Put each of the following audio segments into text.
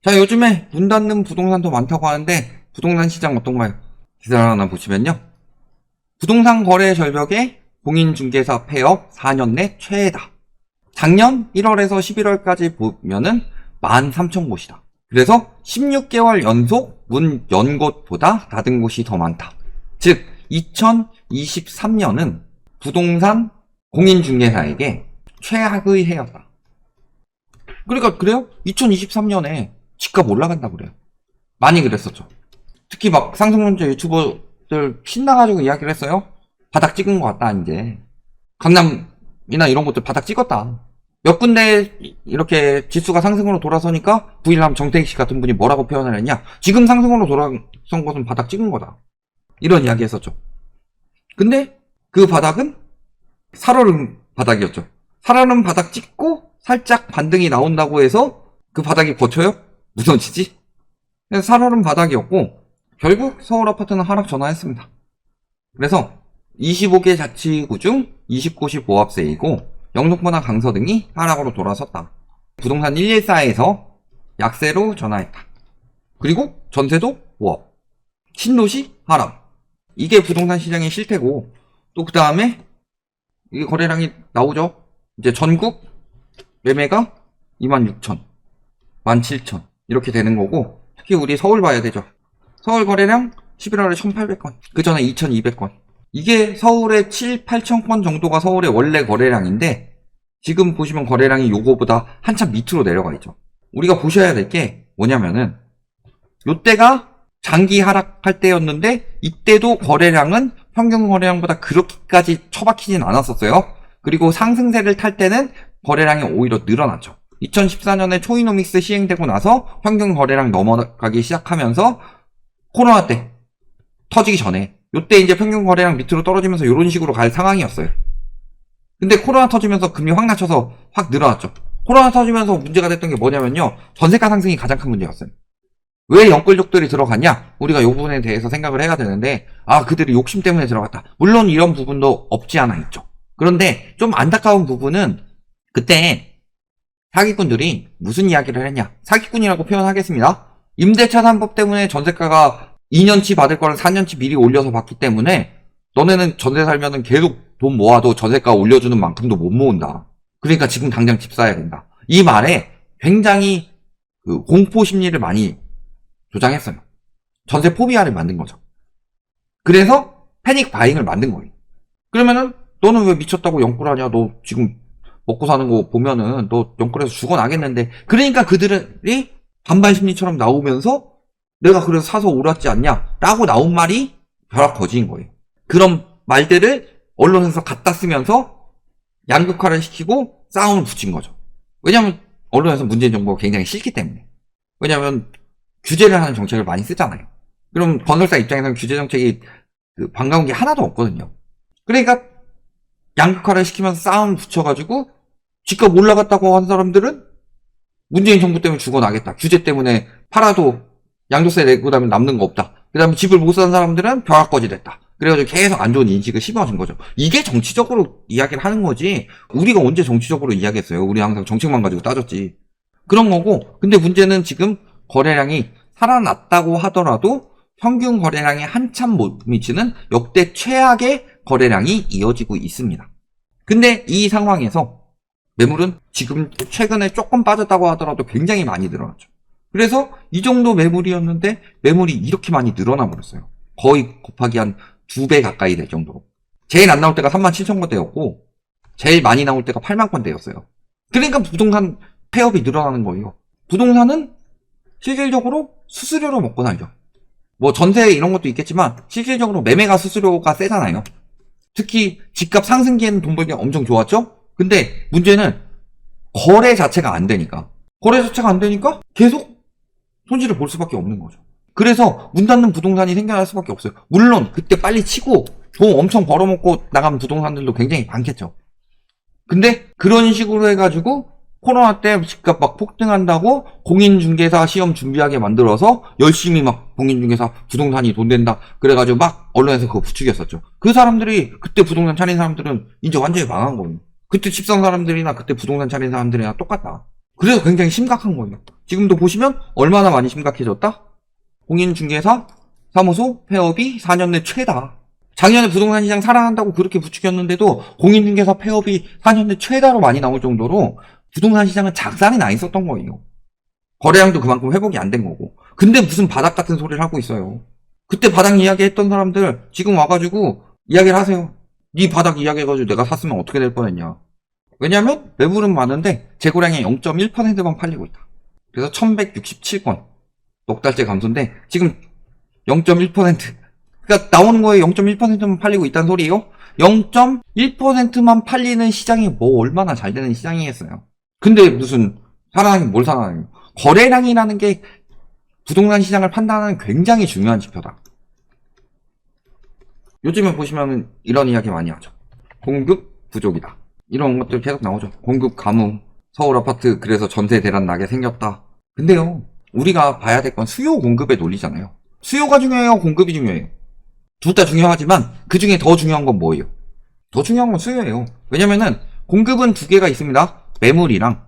자, 요즘에 문 닫는 부동산도 많다고 하는데 부동산 시장 어떤가요? 기사를 하나 보시면요. 부동산 거래 절벽에 공인중개사 폐업 4년 내 최애다. 작년 1월에서 11월까지 보면은 13,000곳이다. 그래서 16개월 연속 문 연 곳보다 닫은 곳이 더 많다. 즉 2023년은 부동산 공인중개사에게 최악의 해였다. 그러니까 그래요? 2023년에 집값 올라간다고 그래요. 많이 그랬었죠. 특히 막 상승론자 유튜버들 신나가지고 이야기를 했어요. 바닥 찍은 것 같다 이제. 강남이나 이런 것들 바닥 찍었다. 몇 군데 이렇게 지수가 상승으로 돌아서니까 부인함 정태익 씨 같은 분이 뭐라고 표현을 했냐. 지금 상승으로 돌아선 것은 바닥 찍은 거다. 이런 이야기 했었죠. 근데 그 바닥은 살얼음 바닥이었죠. 살얼음 바닥 찍고 살짝 반등이 나온다고 해서 그 바닥이 버텨요? 무너지지? 그래서 살얼음 바닥이었고 결국 서울 아파트는 하락 전환했습니다. 그래서 25개 자치구 중 20곳이 보합세이고 영등포나 강서 등이 하락으로 돌아섰다. 부동산 114에서 약세로 전환했다. 그리고 전세도 보합, 신도시 하락. 이게 부동산 시장의 실태고 또 그 다음에 이게 거래량이 나오죠. 이제 전국 매매가 26,000, 17,000 이렇게 되는 거고 특히 우리 서울 봐야 되죠. 서울 거래량 11월에 1,800건, 그 전에 2,200건. 이게 서울의 7, 8,000건 정도가 서울의 원래 거래량인데 지금 보시면 거래량이 요거보다 한참 밑으로 내려가 있죠. 우리가 보셔야 될 게 뭐냐면은 요때가 장기 하락할 때였는데 이때도 거래량은 평균 거래량보다 그렇게까지 처박히진 않았었어요. 그리고 상승세를 탈 때는 거래량이 오히려 늘어났죠. 2014년에 초이노믹스 시행되고 나서 평균 거래량 넘어가기 시작하면서 코로나 때 터지기 전에 요때 이제 평균 거래량 밑으로 떨어지면서 이런 식으로 갈 상황이었어요. 근데 코로나 터지면서 금리 확 낮춰서 확 늘어났죠. 코로나 터지면서 문제가 됐던 게 뭐냐면요. 전세가 상승이 가장 큰 문제였어요. 왜 영끌족들이 들어갔냐? 우리가 이 부분에 대해서 생각을 해야 되는데 그들이 욕심 때문에 들어갔다. 물론 이런 부분도 없지 않아 있죠. 그런데 좀 안타까운 부분은 그때 사기꾼들이 무슨 이야기를 했냐? 사기꾼이라고 표현하겠습니다. 임대차 3법 때문에 전세가가 2년치 받을 거를 4년치 미리 올려서 받기 때문에 너네는 전세 살면은 계속 돈 모아도 전세가 올려주는 만큼도 못 모은다. 그러니까 지금 당장 집 사야 된다. 이 말에 굉장히 공포 심리를 많이 조장했어요. 전세 포비아를 만든 거죠. 그래서 패닉 바잉을 만든 거예요. 그러면은 너는 왜 미쳤다고 영끌하냐? 너 지금 먹고 사는 거 보면은 너 영끌해서 죽어나겠는데. 그러니까 그들이 반발 심리처럼 나오면서 내가 그래서 사서 옳았지 않냐? 라고 나온 말이 벼락 거지인 거예요. 그런 말들을 언론에서 갖다 쓰면서 양극화를 시키고 싸움을 붙인 거죠. 왜냐면 언론에서 문재인 정부가 굉장히 싫기 때문에. 왜냐면 규제를 하는 정책을 많이 쓰잖아요. 그럼 건설사 입장에서는 규제 정책이 반가운 게 하나도 없거든요. 그러니까 양극화를 시키면서 싸움을 붙여가지고 집값 올라갔다고 한 사람들은 문재인 정부 때문에 죽어나겠다. 규제 때문에 팔아도 양도세 내고 나면 남는 거 없다. 그 다음에 집을 못 사는 사람들은 벼락거지 됐다. 그래가지고 계속 안 좋은 인식을 심어준 거죠. 이게 정치적으로 이야기를 하는 거지. 우리가 언제 정치적으로 이야기했어요? 우리 항상 정책만 가지고 따졌지. 그런 거고. 근데 문제는 지금 거래량이 살아났다고 하더라도 평균 거래량이 한참 못 미치는 역대 최악의 거래량이 이어지고 있습니다. 근데 이 상황에서 매물은 지금 최근에 조금 빠졌다고 하더라도 굉장히 많이 늘어났죠. 그래서 이 정도 매물이었는데 매물이 이렇게 많이 늘어나 버렸어요. 거의 곱하기 한 2배 가까이 될 정도로. 제일 안 나올 때가 37,000건대였고 제일 많이 나올 때가 80,000건대였어요. 그러니까 부동산 폐업이 늘어나는 거예요. 부동산은 실질적으로 수수료로 먹고 살죠. 뭐 전세 이런 것도 있겠지만 실질적으로 매매가 수수료가 세잖아요. 특히 집값 상승기에는 돈 벌기가 엄청 좋았죠. 근데 문제는 거래 자체가 안 되니까 계속 손실을 볼 수밖에 없는 거죠. 그래서 문 닫는 부동산이 생겨날 수밖에 없어요. 물론 그때 빨리 치고 돈 엄청 벌어먹고 나가는 부동산들도 굉장히 많겠죠. 근데 그런 식으로 해가지고 코로나 때 집값 막 폭등한다고 공인중개사 시험 준비하게 만들어서 열심히 막 공인중개사 부동산이 돈 된다 그래가지고 막 언론에서 그거 부추겼었죠. 그 사람들이 그때 부동산 차린 사람들은 이제 완전히 망한 거예요. 그때 집 산 사람들이나 그때 부동산 차린 사람들이랑 똑같다. 그래서 굉장히 심각한 거예요. 지금도 보시면 얼마나 많이 심각해졌다? 공인중개사, 사무소, 폐업이 4년 내 최다. 작년에 부동산 시장 살아난다고 그렇게 부추겼는데도 공인중개사 폐업이 4년 내 최다로 많이 나올 정도로 부동산 시장은 작살이 나 있었던 거예요. 거래량도 그만큼 회복이 안 된 거고. 근데 무슨 바닥 같은 소리를 하고 있어요. 그때 바닥 이야기 했던 사람들 지금 와가지고 이야기를 하세요. 네 바닥 이야기 해가지고 내가 샀으면 어떻게 될 뻔했냐. 왜냐면 매물은 많은데 재고량의 0.1%만 팔리고 있다. 그래서 1167건 넉 달째 감소인데 지금 0.1% 그러니까 나오는 거에 0.1%만 팔리고 있다는 소리예요. 0.1%만 팔리는 시장이 뭐 얼마나 잘 되는 시장이겠어요. 근데 무슨 살아나긴 뭘 살아나요. 거래량이라는 게 부동산 시장을 판단하는 굉장히 중요한 지표다. 요즘에 보시면 이런 이야기 많이 하죠. 공급 부족이다. 이런 것들 계속 나오죠. 공급 가뭄, 서울 아파트 그래서 전세 대란 나게 생겼다. 근데요, 우리가 봐야 될 건 수요 공급의 논리잖아요. 수요가 중요해요, 공급이 중요해요. 둘 다 중요하지만 그 중에 더 중요한 건 뭐예요? 더 중요한 건 수요예요. 왜냐면은 공급은 두 개가 있습니다. 매물이랑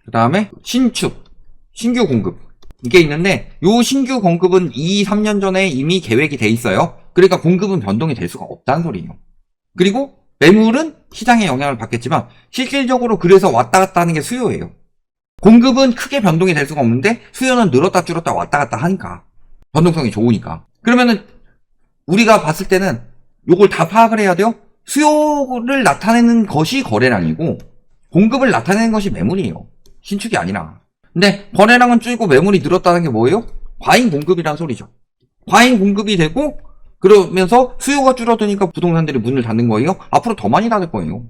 그 다음에 신축, 신규 공급 이게 있는데 요 신규 공급은 2, 3년 전에 이미 계획이 돼 있어요. 그러니까 공급은 변동이 될 수가 없다는 소리예요. 그리고 매물은 시장에 영향을 받겠지만 실질적으로 그래서 왔다 갔다 하는 게 수요예요. 공급은 크게 변동이 될 수가 없는데 수요는 늘었다 줄었다 왔다 갔다 하니까 변동성이 좋으니까. 그러면은 우리가 봤을 때는 요걸 다 파악을 해야 돼요. 수요를 나타내는 것이 거래량이고 공급을 나타내는 것이 매물이에요. 신축이 아니라. 근데 거래량은 줄고 매물이 늘었다는 게 뭐예요? 과잉 공급이란 소리죠. 과잉 공급이 되고 그러면서 수요가 줄어드니까 부동산들이 문을 닫는 거예요. 앞으로 더 많이 닫을 거예요.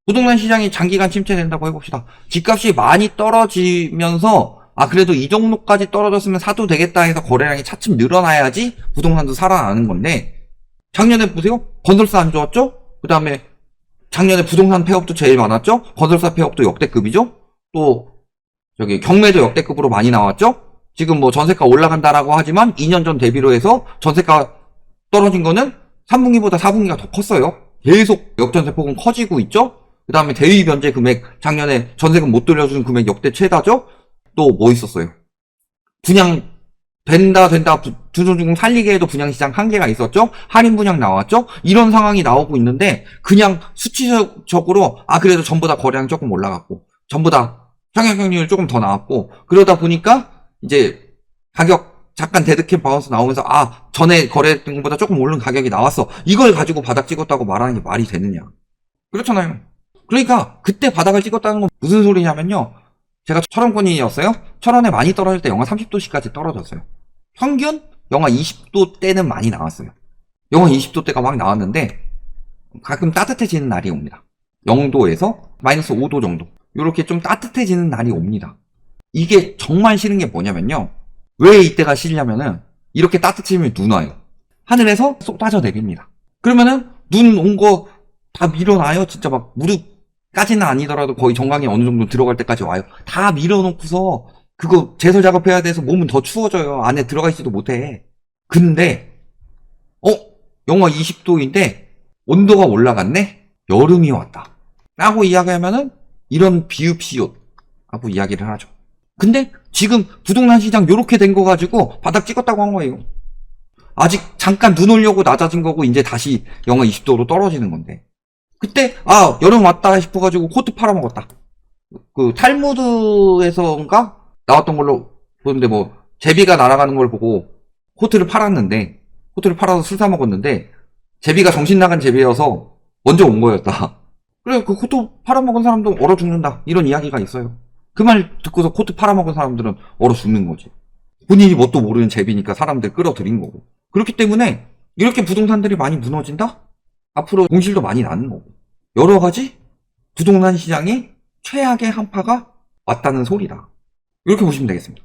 부동산 시장이 장기간 침체된다고 해봅시다. 집값이 많이 떨어지면서 그래도 이 정도까지 떨어졌으면 사도 되겠다 해서 거래량이 차츰 늘어나야지 부동산도 살아나는 건데 작년에 보세요. 건설사 안 좋았죠? 그 다음에 작년에 부동산 폐업도 제일 많았죠? 건설사 폐업도 역대급이죠? 또 저기 경매도 역대급으로 많이 나왔죠? 지금 뭐 전세가 올라간다라고 하지만 2년 전 대비로 해서 전세가 떨어진 거는 3분기보다 4분기가 더 컸어요. 계속 역전세 폭은 커지고 있죠? 그 다음에 대위 변제 금액 작년에 전세금 못 돌려주는 금액 역대 최다죠? 또 뭐 있었어요? 분양 된다 두손중공 살리게 해도 분양시장 한계가 있었죠? 할인 분양 나왔죠? 이런 상황이 나오고 있는데 그냥 수치적으로 그래도 전부 다 거래량 조금 올라갔고 전부 다 평행평률 조금 더 나왔고 그러다 보니까 이제 가격 잠깐 데드캣 바운스 나오면서 전에 거래했던 것보다 조금 오른 가격이 나왔어. 이걸 가지고 바닥 찍었다고 말하는 게 말이 되느냐. 그렇잖아요. 그러니까 그때 바닥을 찍었다는 건 무슨 소리냐면요. 제가 철원권이었어요. 철원에 많이 떨어질 때 영하 30도씨까지 떨어졌어요. 평균 영하 20도대는 많이 나왔어요. 영하 20도대가 막 나왔는데 가끔 따뜻해지는 날이 옵니다. 0도에서 마이너스 5도 정도. 이렇게 좀 따뜻해지는 날이 옵니다. 이게 정말 싫은 게 뭐냐면요. 왜 이때가 싫냐면은 이렇게 따뜻해지면 눈 와요. 하늘에서 쏟아져 내립니다. 그러면은 눈 온 거 다 밀어놔요. 진짜 막 무릎까지는 아니더라도 거의 정강이 어느 정도 들어갈 때까지 와요. 다 밀어놓고서 그거 제설 작업해야 돼서 몸은 더 추워져요. 안에 들어가 있지도 못해. 근데 영하 20도인데 온도가 올라갔네? 여름이 왔다. 라고 이야기하면은 이런 비읍시옷 하고 이야기를 하죠. 근데 지금 부동산 시장 요렇게 된 거 가지고 바닥 찍었다고 한 거예요. 아직 잠깐 눈 오려고 낮아진 거고 이제 다시 영하 20도로 떨어지는 건데 그때 여름 왔다 싶어가지고 코트 팔아먹었다. 그 탈무드에서인가 나왔던 걸로 보는데 뭐 제비가 날아가는 걸 보고 코트를 팔았는데 코트를 팔아서 술 사 먹었는데 제비가 정신 나간 제비여서 먼저 온 거였다. 그래 그 코트 팔아먹은 사람도 얼어 죽는다 이런 이야기가 있어요. 그 말 듣고서 코트 팔아먹은 사람들은 얼어 죽는 거지. 본인이 뭣도 모르는 제비니까 사람들 끌어들인 거고. 그렇기 때문에 이렇게 부동산들이 많이 무너진다? 앞으로 공실도 많이 나는 거고. 여러 가지 부동산 시장에 최악의 한파가 왔다는 소리다. 이렇게 보시면 되겠습니다.